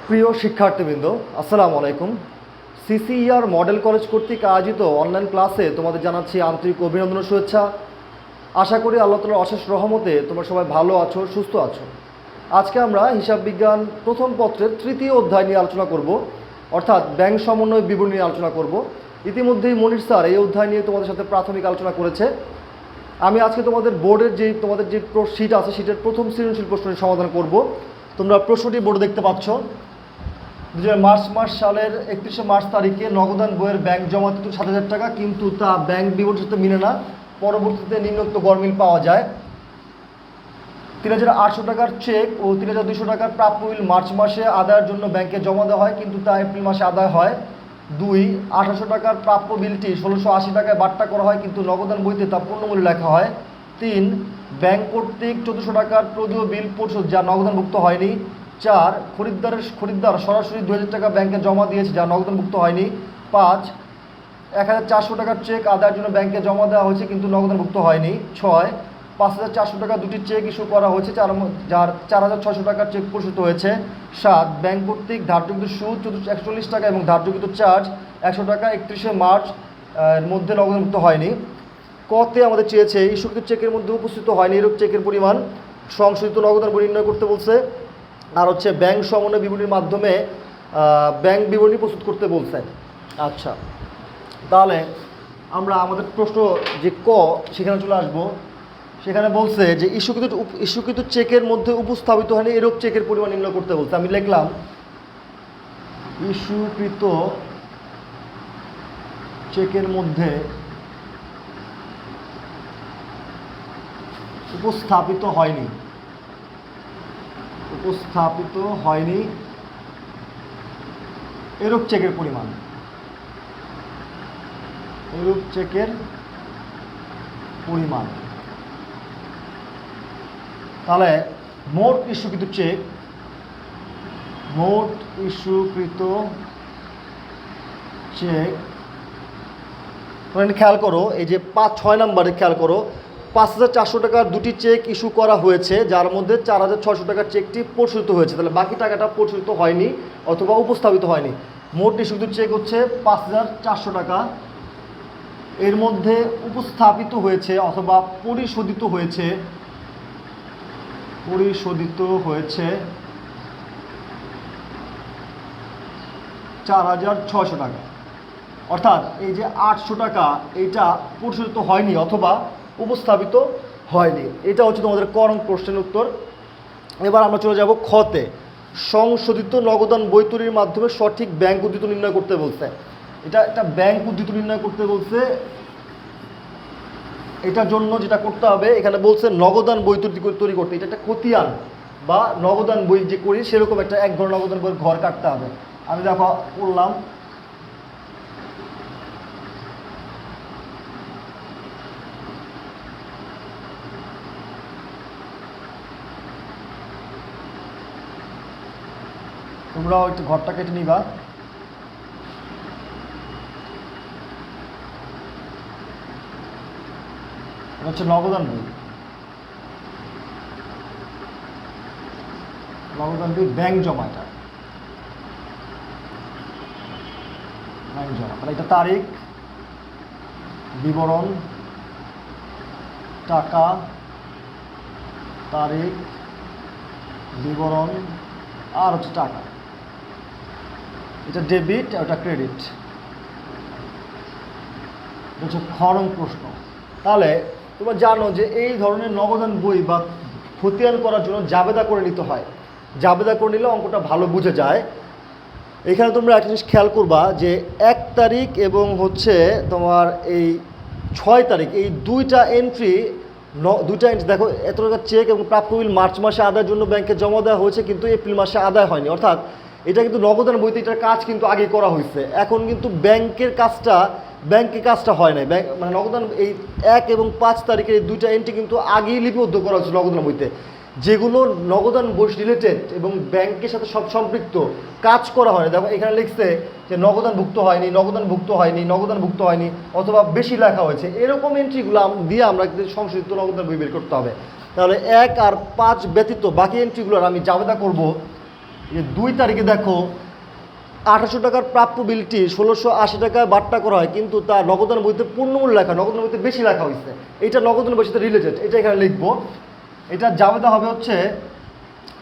প্রিয় শিক্ষার্থীবৃন্দ, আসসালামু আলাইকুম। সিসিইআর মডেল কলেজ কর্তৃক আয়োজিত অনলাইন ক্লাসে তোমাদের জানাচ্ছি আন্তরিক অভিনন্দন ও শুভেচ্ছা। আশা করি আল্লাহ তাআলার অশেষ রহমতে তোমরা সবাই ভালো আছো, সুস্থ আছো। আজকে আমরা হিসাব বিজ্ঞান প্রথম পত্রের তৃতীয় অধ্যায় নিয়ে আলোচনা করব, অর্থাৎ ব্যাংক সমন্বয় বিবরণী নিয়ে আলোচনা করব। ইতিমধ্যেই মনির স্যার এই অধ্যায় নিয়ে তোমাদের সাথে প্রাথমিক আলোচনা করেছে। আমি আজকে তোমাদের বোর্ডের তোমাদের যে শীট আছে, শীটের প্রথম সৃজনশীল প্রশ্নের সমাধান করব। তোমরা প্রশ্নটি বোর্ডে দেখতে পাচ্ছ। 2025 সালের 31শে মার্চ তারিখে নগদান বইয়ের ব্যাংক জমা দিত 7,000 টাকা, কিন্তু তা ব্যাংক বিবরণীর সাথে মিলে না। পরবর্তীতে নিম্নোক্ত গরমিল পাওয়া যায়। 3,800 টাকার চেক ও 3,200 টাকার প্রাপ্য বিল মার্চ মাসে আদায়ের জন্য ব্যাংকে জমা দেওয়া হয়, কিন্তু তা এপ্রিল মাসে আদায় হয়। 2, 1,800 টাকার প্রাপ্য বিলটি 1,680 টাকায় বাট্টা করা হয়, কিন্তু নগদান বইতে তা পূর্ণমূল্য লেখা হয়। 3, ব্যাংক কর্তৃক 1,400 টাকার প্রদেয় বিল পরিশোধ যা নগদানভুক্ত হয়নি। 4, খরিদ্দার সরাসরি 2,000 টাকা ব্যাংকে জমা দিয়েছে যা নগদানভুক্ত হয়নি। 5, 1,400 টাকার চেক আদায়ের জন্য ব্যাংকে জমা দেওয়া হয়েছে, কিন্তু নগদানভুক্ত হয়নি। 6, 5,400 টাকা দুটি চেক ইস্যু করা হয়েছে, যার 4,600 টাকার চেক পরিশোধিত হয়েছে। 7, ব্যাংক কর্তৃক ধার্যকৃত সুদ 140 টাকা এবং ধার্যকৃত চার্জ 100 টাকা 31শে মার্চ এর মধ্যে নগদানভুক্ত হয়নি। কতে আমাদের চেয়েছে ইস্যুকৃত চেকের মধ্যে উপস্থিত হয়নি এরূপ চেকের পরিমাণ সংশোধিত নগদান বই নির্ণয় করতে বলছে। আর হচ্ছে ব্যাংক সমন্বয় বিবরণীর মাধ্যমে ব্যাংক বিবরণী প্রস্তুত করতে বলছে। আচ্ছা, তাহলে আমরা আমাদের প্রশ্ন যে সেখানে চলে আসবো। সেখানে বলছে যে ইস্যুকৃত চেকের মধ্যে উপস্থাপিত হয়নি এরূপ চেকের পরিমাণ নির্ণয় করতে বলছে। আমি লিখলাম ইস্যুকৃত চেকের মধ্যে উপস্থাপিত হয়নি এরূপ চেকের পরিমাণ। তাহলে মোট ইস্যুকৃত চেক খেয়াল করো, এই যে 6 নম্বরে খেয়াল করো, 5,400 টাকার দুটি চেক ইস্যু করা হয়েছে, যার মধ্যে 4,600 টাকার চেকটি পরিশোধিত হয়েছে। তাহলে বাকি টাকাটা পরিশোধিত হয়নি অথবা উপস্থাপিত হয়নি। মোট ইস্যুকৃত চেক হচ্ছে 5,400 টাকা। এর মধ্যে উপস্থাপিত হয়েছে অথবা পরিশোধিত হয়েছে 4,600 টাকা। অর্থাৎ এই যে 800 টাকা এইটা পরিশোধিত হয়নি অথবা উপস্থাপিত হয়নি। এটা হচ্ছে তোমাদের করণ প্রশ্নের উত্তর। এবার আমরা চলে যাব খতে। সংশোধিত নগদান বই তৈরির মাধ্যমে সঠিক ব্যাংক উদ্ধৃত নির্ণয় করতে বলছে। এটা একটা ব্যাংক উদ্ধৃত নির্ণয় করতে বলছে। এটার জন্য যেটা করতে হবে, এখানে বলছে নগদান বই তৈরি করতে। এটা একটা খতিয়ান বা নগদান বই যে করি সেরকম একটা এক ঘর নগদান বইয়ের ঘর কাটতে হবে। আমি দেখো করলাম। তোমরাও একটু ঘরটা কেটে নিবা। হচ্ছে নগদান বই ব্যাংক জমাটা, তাহলে এটা তারিখ, বিবরণ, টাকা, তারিখ, বিবরণ আর হচ্ছে টাকা। এটা ডেবিট আর এটা ক্রেডিট। এটা হচ্ছে খরং প্রশ্ন। তাহলে তোমরা জানো যে এই ধরনের নগদান বই বা খতিয়ান করার জন্য জাবেদা করে নিতে হয়। জাবেদা করে নিলে অঙ্কটা ভালো বুঝে যায়। এখানে তোমরা একটা জিনিস খেয়াল করবা যে 1 তারিখ এবং হচ্ছে তোমার এই 6 তারিখ, এই দুইটা এন্ট্রি দেখো, এত টাকার চেক এবং প্রাপ্য বিল মার্চ মাসে আদায়ের জন্য ব্যাংকে জমা দেওয়া হয়েছে, কিন্তু এপ্রিল মাসে আদায় হয়নি। অর্থাৎ এটা কিন্তু নগদান বইতে এটার কাজ কিন্তু আগে করা হয়েছে। এখন কিন্তু ব্যাংকে কাজটা হয় নাই। মানে নগদান এই 1 এবং 5 তারিখের এই দুইটা এন্ট্রি কিন্তু আগেই লিপিবদ্ধ করা হয়েছে নগদান বইতে। যেগুলো নগদান বই রিলেটেড এবং ব্যাংকের সাথে সব সম্পৃক্ত কাজ করা হয়। দেখো এখানে লিখছে যে নগদানভুক্ত হয়নি অথবা বেশি লেখা হয়েছে, এরকম এন্ট্রিগুলো দিয়ে আমরা সংশোধিত নগদান বই বের করতে হবে। তাহলে 1 আর 5 ব্যতীত বাকি এন্ট্রিগুলোর আমি জাবেদা করব যে 2 তারিখে দেখো 800 টাকার প্রাপ্য বিলটি 1680 টাকায় বাট্টা করা হয়, কিন্তু তার নগদান বইতে পূর্ণমূল্য লেখা, নগদান বইতে বেশি লেখা হয়েছে। এটা নগদান বইয়ের সাথে রিলেটেড, এটা এখানে লিখবো। এটা জাবেদা হবে হচ্ছে,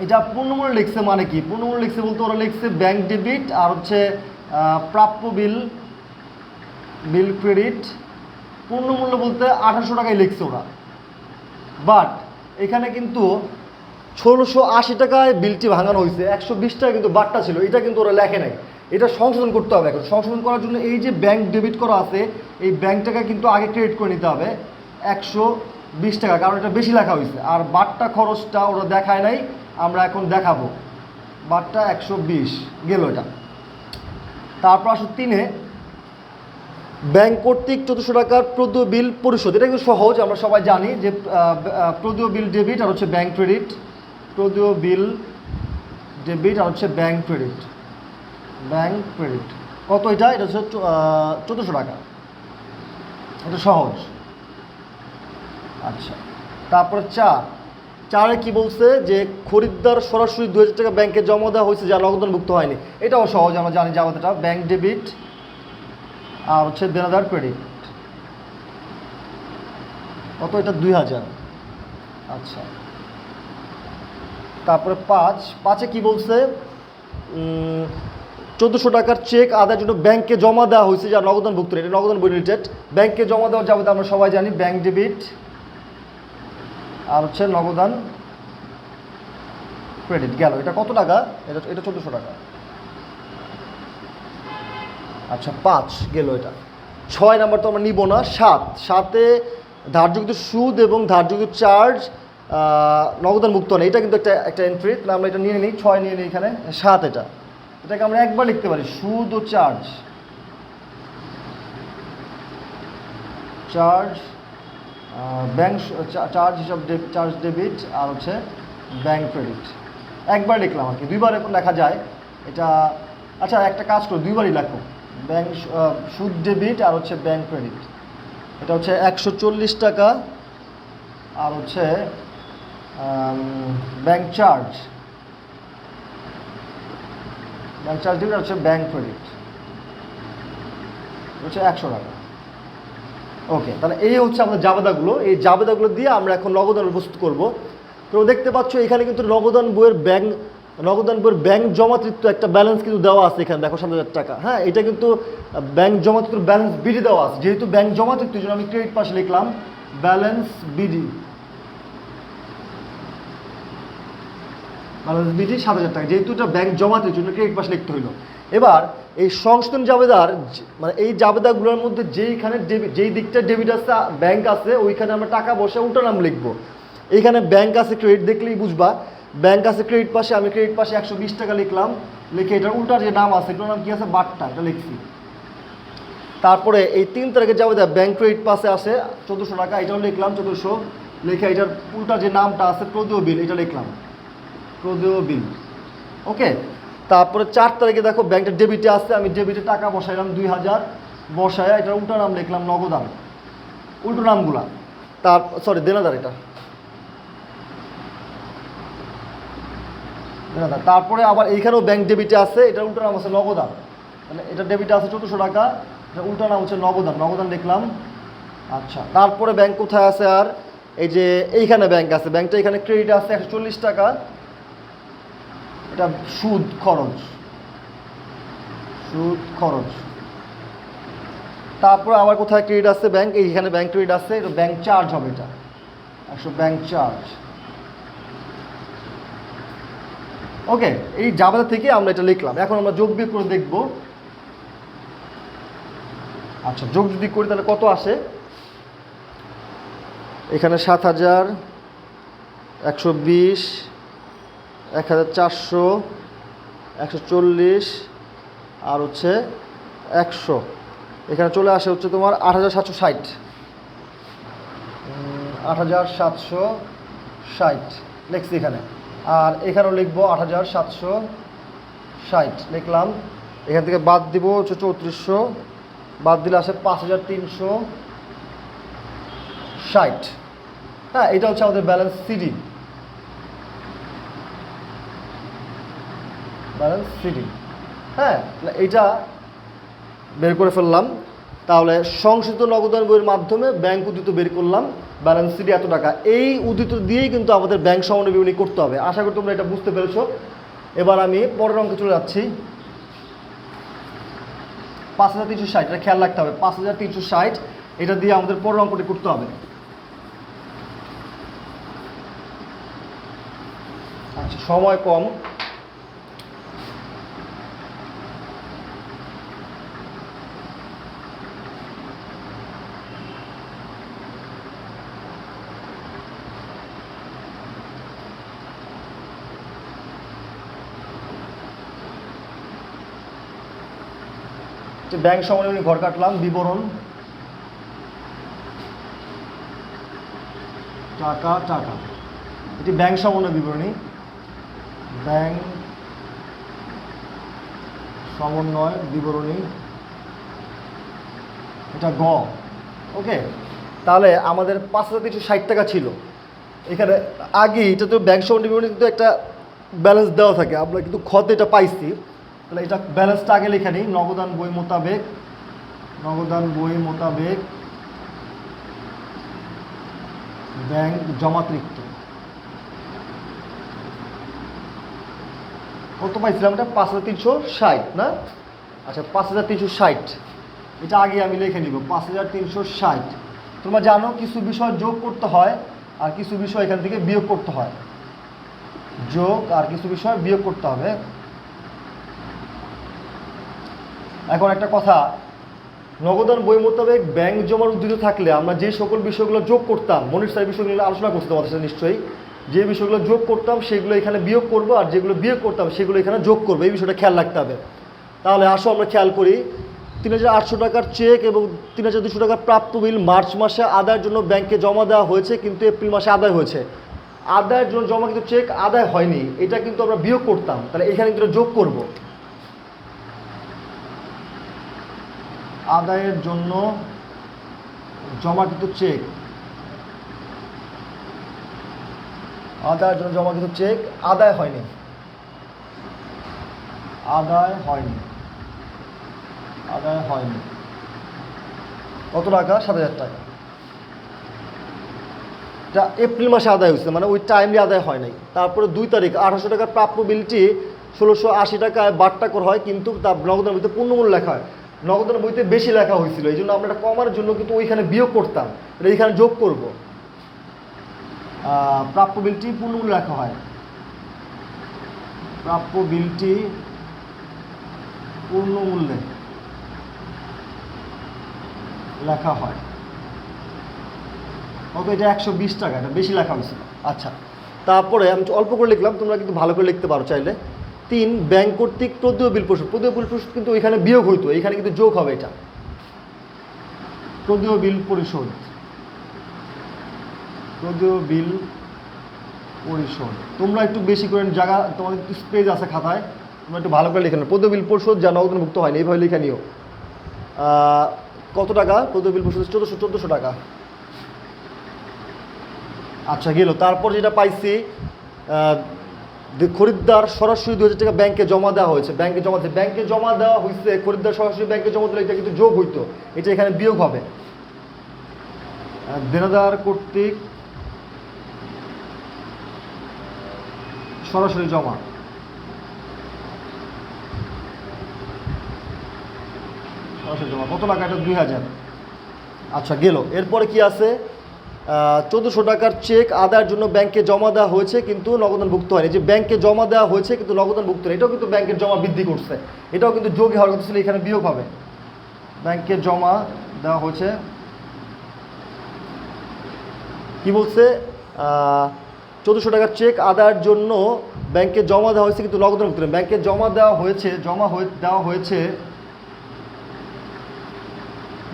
এটা পূর্ণমূল্য লিখছে মানে কি, পূর্ণমূল্য লিখছে বলতে ওরা লিখছে ব্যাংক ডেবিট আর হচ্ছে প্রাপ্য বিল ক্রেডিট। পূর্ণমূল্য বলতে 800 টাকায় লিখছে ওরা, বাট এখানে কিন্তু 1680 টাকায় বিলটি ভাঙানো হয়েছে, 120 টাকা কিন্তু বাট্টা ছিল, এটা কিন্তু ওরা লেখে নাই। এটা সংশোধন করতে হবে। এখন সংশোধন করার জন্য এই যে ব্যাংক ডেবিট করা আছে, এই ব্যাংক টাকা কিন্তু আগে ক্রেডিট করে নিতে হবে 120 টাকা, কারণ এটা বেশি লেখা হয়েছে। আর বাট্টা খরচটা ওরা দেখায় নাই, আমরা এখন দেখাবো। বাট্টা 120 গেল এটা। তারপর আসো 3-এ, ব্যাংক কর্তৃক 1400 টাকার প্রদেয় বিল পরিশোধ। এটা কিন্তু সহজ, আমরা সবাই জানি যে প্রদেয় বিল ডেবিট আর হচ্ছে ব্যাংক ক্রেডিট। প্রদেয় বিল ডেবিট আর হচ্ছে ব্যাংক ক্রেডিট। কত এটা? এটা হচ্ছে 1400 টাকা। এটা সহজ। আচ্ছা, তারপরে 4-এ কি বলছে যে খরিদ্দার সরাসরি 2000 টাকা ব্যাংকে জমা দেওয়া হয়েছে যা নগদানভুক্ত হয়নি। এটাও সহজ, আমরা জানি জাবেদাটা ব্যাংক ডেবিট আর হচ্ছে দেনাদার ক্রেডিট। কত এটা? 2000। আচ্ছা, তারপরে 5-এ কি বলছে, 1400 টাকার চেক আদায়ের জন্য ব্যাংকে জমা দেওয়া হয়েছে যা নগদানভুক্ত, এটা নগদান বই রিলেটেড। ব্যাংকে জমা দেওয়া যাবে, আমরা সবাই জানি ব্যাংক ডেবিট আর হচ্ছে নগদান ক্রেডিট গেল। এটা কত টাকা? এটা 1400 টাকা। আচ্ছা, 5 গেল এটা। 6 নাম্বার তো আমরা নিব না। 7-এ ধার্যকৃত সুদ এবং ধার্যকৃত চার্জ নগদানভুক্ত নেই, এটা কিন্তু একটা এন্ট্রি। তাহলে আমরা এটা নিয়ে নিই, 6 নিয়ে নিই এখানে। 7 এটাকে আমরা একবার লিখতে পারি, সুদ ও চার্জ ব্যাংক চার্জ হিসাব চার্জ ডেবিট আর হচ্ছে ব্যাংক ক্রেডিট। একবার লিখলাম আর কি, দুইবার এখন লেখা যায় এটা। আচ্ছা, একটা কাজ করো, দুইবারই লেখো, ব্যাংক সুদ ডেবিট আর হচ্ছে ব্যাংক ক্রেডিট। এটা হচ্ছে 140 টাকা আর হচ্ছে ব্যাংক চার্জ ডেবিট আর হচ্ছে ব্যাংক ক্রেডিট হচ্ছে 100 টাকা। ওকে, তাহলে এই হচ্ছে আমাদের জাবেদাগুলো। এই জাবেদাগুলো দিয়ে আমরা এখন নগদান প্রস্তুত করবো। তো দেখতে পাচ্ছ এখানে কিন্তু নগদান বইয়ের ব্যাংক জমাতৃত্ব একটা ব্যালেন্স কিন্তু দেওয়া আছে এখানে, দেখো 7000 টাকা। হ্যাঁ, এটা কিন্তু ব্যাংক জমাতৃত্ব ব্যালেন্স বিডি দেওয়া আছে, যেহেতু ব্যাংক জমাতৃত্ব জন্য আমি ক্রেডিট পাশে লিখলাম ব্যালেন্স বিডি 7000 টাকা, যেহেতু এটা ব্যাংক জমাতৃত্বের জন্য ক্রেডিট পাশে লিখতে হইলো। এবার এই সংশোধন জাবেদার মানে এই জাবেদাগুলোর মধ্যে যেই দিকটা ডেবিট আছে, ব্যাংক আছে, ওইখানে আমরা টাকা বসে উল্টো নাম লিখবো। এইখানে ব্যাংক আছে ক্রেডিট দেখলেই বুঝবা, ব্যাংক আছে ক্রেডিট পাশে, আমি ক্রেডিট পাশে 120 টাকা লিখলাম, লিখে এটার উল্টার যে নাম আছে, এটার নাম কি আছে? বাট্টা, এটা লিখছি। তারপরে এই 3 তারিখে জাবেদা ব্যাংক ক্রেডিট পাশে আসে 1400 টাকা, এটাও লিখলাম 1400, লিখে এটার উল্টার যে নামটা আছে প্রদেয় বিল, এটা লিখলাম প্রদেয় বিল। ওকে, তারপরে 4 তারিখে দেখো ব্যাংকের ডেবিটে আসছে, আমি ডেবিটে টাকা বসাইলাম 2000, বসায় এটার উল্টো নাম লিখলাম নগদান, উল্টো নামগুলা। দেনাদার, এটা দেনাদার। তারপরে আবার এইখানেও ব্যাংক ডেবিটে আছে, এটার উল্টো নাম আছে নগদান, মানে এটা ডেবিটে আছে 1400 টাকা, এটা উল্টো নাম হচ্ছে নগদান লিখলাম। আচ্ছা, তারপরে ব্যাংক কোথায় আছে? আর এই যে এইখানে ব্যাংক আছে, ব্যাংকটা এখানে ক্রেডিট আছে 140 টাকা, এটা সুদ খরচ। তারপর আবার কোথায় ক্রেডিট আছে? ব্যাংক, এইখানে ব্যাংক ক্রেডিট আছে, এটা ব্যাংক চার্জ হবে, এটা 100 ব্যাংক চার্জ। ওকে, এই জাবেদা থেকে আমরা এটা লিখলাম। এখন আমরা যোগ বিয়োগ করে দেখব। আচ্ছা, যোগ যদি করি তাহলে কত আসে? এখানে 7000, 120, 1400, 140 আর হচ্ছে 100, এখানে চলে আসে হচ্ছে তোমার 8760, 8760 লিখছি এখানে। আর এখানেও লিখবো 8760 লিখলাম। এখান থেকে বাদ দিব হচ্ছে 3400, বাদ দিলে আসে 5360। হ্যাঁ, এটা হচ্ছে আমাদের ব্যালেন্স সিডি। Balance CD. হ্যাঁ, এইটা বের করে ফেললাম। তাহলে সংশোধিত নগদান বইয়ের মাধ্যমে ব্যাংক উদ্ধৃত বের করলাম, ব্যালেন্স সিডি এত টাকা। এই উদ্ধৃত দিয়েই কিন্তু আমাদের ব্যাংক সমন্বয় বিবরণী করতে হবে। আশা করি তোমরা এটা বুঝতে পেরেছো। এবার আমি পরের অঙ্কে চলে যাচ্ছি। 5360, এটা খেয়াল রাখতে হবে। 5360 এটা দিয়ে আমাদের পরের অঙ্কটি করতে হবে। আচ্ছা, সময় কম। ব্যাংক সমন্বয় ঘর কাটলাম, বিবরণ টাকা টাকা, এটি ব্যাংক সমন্বয় বিবরণী, ব্যাংক সমন্বয় বিবরণী, এটা গ। ওকে, তাহলে আমাদের 5360 টাকা ছিল এখানে আগে। এটা তো ব্যাংক সমন্বয় বিবরণী কিন্তু একটা ব্যালেন্স দেওয়া থাকে, আমরা কিন্তু খতে এটা পাইছি। তাহলে এটা ব্যালেন্সটা আগে লিখে নিই। নগদান বই মোতাবেক, নগদান বই মোতাবেক ব্যাংক জমাকৃত কত পাইছিলাম? এটা 5360 না? আচ্ছা, 5360 এটা আগে আমি লিখে নিব। 5360। তোমরা জানো কিছু বিষয় যোগ করতে হয় আর কিছু বিষয় এখান থেকে বিয়োগ করতে হয়। যোগ আর কিছু বিষয় বিয়োগ করতে হবে। এখন একটা কথা, নগদান বই মোতাবেক ব্যাংক জমার উদ্ধৃত থাকলে আমরা যে সকল বিষয়গুলো যোগ করতাম, মনির স্যার বিষয়গুলো আলোচনা করতে তোমাদের সাথে নিশ্চয়ই, যে বিষয়গুলো যোগ করতাম সেগুলো এখানে বিয়োগ করব, আর যেগুলো বিয়োগ করতাম সেগুলো এখানে যোগ করবো। এই বিষয়টা খেয়াল রাখতে হবে। তাহলে আসো আমরা খেয়াল করি। 3800 টাকার চেক এবং 3200 টাকার প্রাপ্য বিল মার্চ মাসে আদায়ের জন্য ব্যাংকে জমা দেওয়া হয়েছে, কিন্তু এপ্রিল মাসে আদায় হয়েছে। আদায়ের জন্য জমা কিন্তু চেক আদায় হয়নি, এটা কিন্তু আমরা বিয়োগ করতাম। তাহলে এখানে কিন্তু যোগ করব। আদায়ের জন্য জমাকৃত চেক, আদায়ের জন্য জমাকৃত চেক আদায় হয়নি, আদায় হয়নি, আদায় হয়নি। কত টাকা? 7000 টাকা। এটা এপ্রিল মাসে আদায় হয়েছে, মানে ওই টাইমলি আদায় হয় নাই। তারপরে 2 তারিখ 1800 টাকার প্রাপ্য বিলটি 1680 টাকায় বাট্টা করা হয়, কিন্তু তার নগদান বইতে পূর্ণমূল্য লেখা হয়। নগদান বইতে বেশি লেখা হয়েছিল, এই জন্য আমরা এটা কমার জন্য কিন্তু ওইখানে বিয়োগ করতাম, এটা এইখানে যোগ করব। প্রাপ্য বিলটি পূর্ণমূল্য লেখা হয়, প্রাপ্য বিলটি পূর্ণমূল্যে লেখা হয়। ওকে, এটা 120 টাকা, এটা বেশি লেখা হয়েছিল। আচ্ছা, তারপরে আমি অল্প করে লিখলাম, তোমরা কিন্তু ভালো করে লিখতে পারো চাইলে। 3, ব্যাংক কর্তৃক প্রদেয় বিল পরিশোধ। প্রদেয় বিল পরিশোধ কিন্তু ওইখানে বিয়োগ হইতো, এখানে কিন্তু যোগ হবে। এটা প্রদেয় বিল পরিশোধ, প্রদেয় বিল পরিশোধ। তোমরা একটু বেশি করে জায়গা, তোমাদের একটু স্পেস আছে খাতায়, তোমরা একটু ভালো করে লিখে নাও। প্রদেয় বিল পরিশোধ যা নগদানভুক্ত হয়নি, এইভাবে লিখে নিও। কত টাকা প্রদেয় বিল পরিশোধ? 1400 টাকা। আচ্ছা, গেল। তারপর যেটা পাইছি, খরিদ্দার সরাসরি 2000 টাকা ব্যাংকে জমা দেওয়া হয়েছে। ব্যাংকে জমা দেওয়া হয়েছে, খরিদ্দার সরাসরি ব্যাংকে জমা দিলে এটা কিন্তু যোগ হইতো, এটা এখানে বিয়োগ হবে। দেনাদার কর্তৃক সরাসরি জমা, সরাসরি জমা কত টাকা? এটা 2000। আচ্ছা, গেল। এরপরে কি আছে? 1400 টাকার চেক আদায়ের জন্য ব্যাংকে জমা দেওয়া হয়েছে, কিন্তু নগদানভুক্ত হয়নি। যে ব্যাংকে জমা দেওয়া হয়েছে কিন্তু নগদানভুক্ত নেই, এটাও কিন্তু ব্যাংকের জমা বৃদ্ধি করছে, এটাও কিন্তু যোগই হওয়ার কথা ছিল, এখানে বিয়োগ হবে। ব্যাংকে জমা দেওয়া হয়েছে, কি বলছে? 1400 টাকার চেক আদায়ের জন্য ব্যাংকে জমা দেওয়া হয়েছে, কিন্তু নগদানভুক্ত নেই। ব্যাংকে জমা দেওয়া হয়েছে, দেওয়া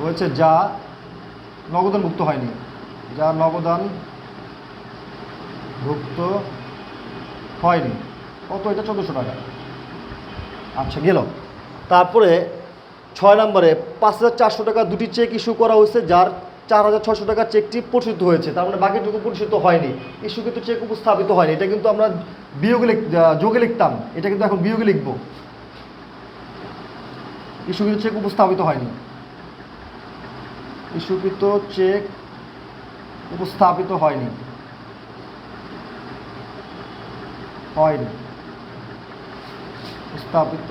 হয়েছে যা নগদানভুক্ত হয়নি, যা নগদানভুক্ত হয়নি। কত? এটা 1400 টাকা। আচ্ছা, গেল। তারপরে 6 নম্বরে 5400 টাকা দুটি চেক ইস্যু করা হয়েছে, যার 4,600 টাকা চেকটি পরিশোধিত হয়েছে, তার মানে বাকিটুকু পরিশোধিত হয়নি। ইস্যুকৃত চেক উপস্থাপিত হয়নি, এটা কিন্তু আমরা যোগে লিখতাম, এটা কিন্তু এখন বিয়োগে লিখব। ইস্যুকৃত চেক উপস্থাপিত হয়নি, ইস্যুকৃত চেক উপস্থাপিত হয়নি, উপস্থাপিত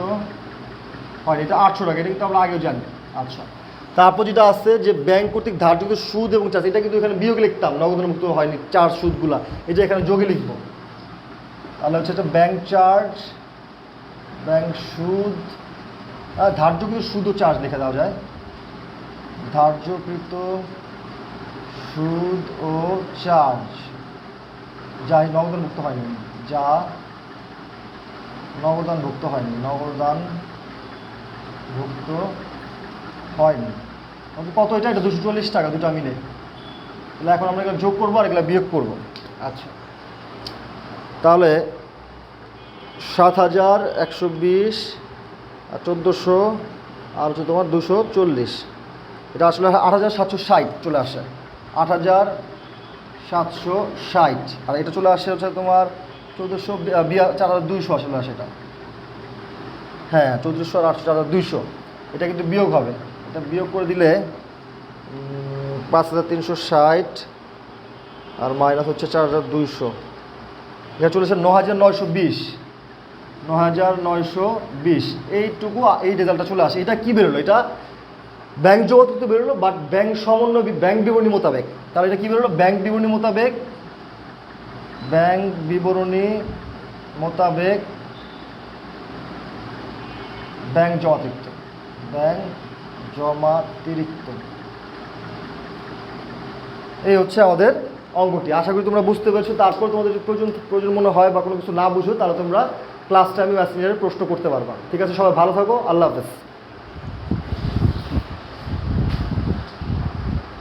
হয়নি, এটা 800 টাকা, এটা কিন্তু আমরা আগেও জানি। আচ্ছা, তারপর যেটা আছে যে ব্যাংক কর্তৃক ধার্যকৃত সুদ এবং চার্জ, এটা কিন্তু এখানে বিয়োগে লিখতাম, নগদানমুক্ত হয়নি, চার্জ সুদগুলা, এটা এখানে যোগে লিখবো। তাহলে হচ্ছে এটা ব্যাংক চার্জ, ব্যাংক সুদ, ধার্যকৃত সুদ ও চার্জ লিখে দেওয়া যায়, ধার্যকৃত সুদ ও চার্জ যা নগদানভুক্ত হয়নি, যা নগদানভুক্ত হয়নি, নগদানভুক্ত হয়নি। কত এটা? এটা 240 টাকা, দুটো মিলে। তাহলে এখন আমরা এগুলো যোগ করবো আর এগুলো বিয়োগ করবো। আচ্ছা, তাহলে 7,120 আর 1400 আর হচ্ছে তোমার 240, এটা আসলে 8,760 চলে আসে, 8,760। আর এটা চলে আসে হচ্ছে তোমার 4,200 আসলে আসে এটা, হ্যাঁ 1400 আর 4,200, এটা কিন্তু বিয়োগ হবে। এটা বিয়োগ করে দিলে 5,360 আর মাইনাস হচ্ছে 4,200, এটা চলেছে 9,920, 9,920। এইটুকু এই রেজাল্টটা চলে আসে। এটা কি বেরোলো? এটা ব্যাংক জগৎ তো বেরোলো, বাট ব্যাংক সমন্বয় ব্যাংক বিবরণী মোতাবেক। তাহলে এটা কি বেরোলো? ব্যাংক বিবরণী মোতাবেক, ব্যাংক বিবরণী মোতাবেক ব্যাংক জমাতিরিক্ত, ব্যাংক জমাতিরিক্ত। এই হচ্ছে আমাদের অঙ্কটি। আশা করি তোমরা বুঝতে পেরেছো। তারপর তোমাদের যদি প্রয়োজন মনে হয় বা কোনো কিছু না বুঝো, তাহলে তোমরা ক্লাস টাইমে মেসেঞ্জারে প্রশ্ন করতে পারবা। ঠিক আছে, সবাই ভালো থাকো, আল্লাহ হাফেজ।